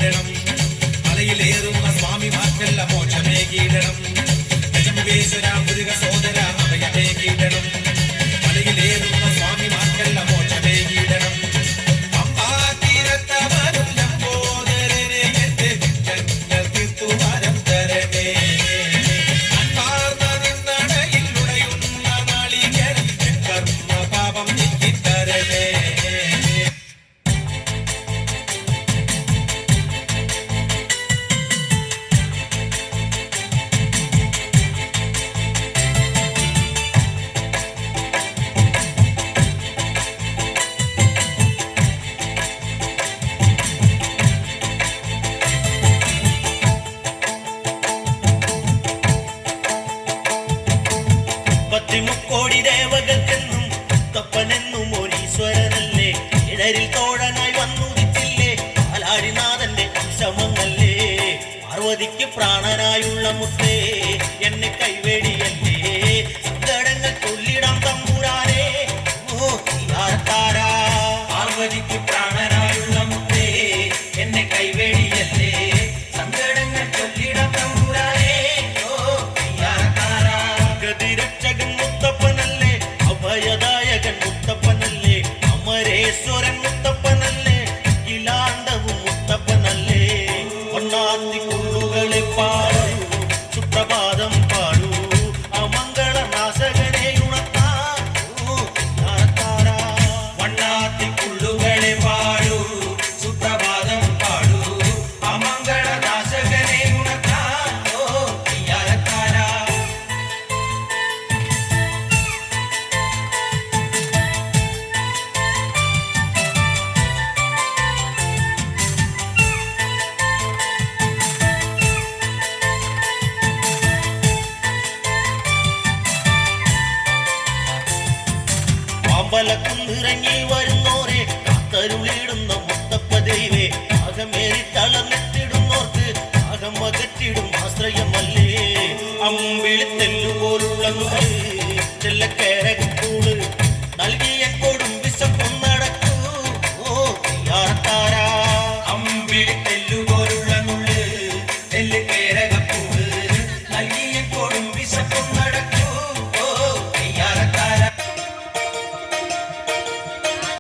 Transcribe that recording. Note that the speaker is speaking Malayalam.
കീടണം മലയിലേറുന്ന സ്വാമിമാർക്കല്ല മോക്ഷമേ കീടണം ഗജമുഖേശ്വര മുരുക സോദര അഭയമേ കീടണം മലയിലേറുന്ന സ്വാമിമാർക്കല്ല മോക്ഷമേ കീടണം പമ്പാ തീരത്തവരും ലംബോദരനെ എന്റെ ജന്മ തീർത്തുവാരം തരണേ അൻപാർന്ന നിന്നടയിൽ ഉടയുന്ന നാളികേരം കർമ്മ പാപം നീക്കിത്തരണേ മുക്കോടി ദേവകൾക്കെന്നും മുത്തപ്പനെന്നും ഒരീശ്വരനല്ലേ ഇടരിൽ തോഴനായി വന്നുദിച്ചില്ലേ പാലാഴിനാഥന്റെ ശമങ്ങല്ലേ പാർവതിക്ക് പ്രാണനായുള്ള മുത്തേ എന്നെ കൈവേടിയല്ലേ സങ്കടങ്ങൾ ചൊല്ലിടാം തമ്പുരാനേ ഓ താരാ പാർവതിക്ക് പ്രാണനായുള്ള മുത്തേ എന്നെ കൈവേടിയല്ലേ സങ്കടങ്ങൾ ചൊല്ലിടാം തമ്പുരാനേ ഓ താരാ ഗതിരക്ഷകൻ മുത്തപ്പനല്ലേ അഭയദായകൻ മുത്തപ്പനല്ലേ അമരേശ്വരൻ മുത്തപ്പനല്ലേ കിലാണ്ടവും മുത്തപ്പനല്ലേ ഒന്നാത്തി കുള്ളുകളെ പാടൂ സുപ്രഭാതം പാടൂ അമംഗളനാശകനെ ഉണർത്താ വണ്ണാത്തി കുള്ളുകളെ പാടൂ സുപ്രഭാതം പാടൂ അമംഗളനാശകനെ ഉണർത്താ അമ്പലക്കുന്നിറങ്ങി വരുന്നോരെ കാത്തരുളിടുന്ന മുത്തപ്പ ദൈവേ അകമേറി തളർന്നിട്ടിടുന്നോർക്ക് അകം അകറ്റിടും ആശ്രയമല്ലേ അമ്പിളി തെല്ലുപോലുള്ള ചെല്ലക്കേരകൂട്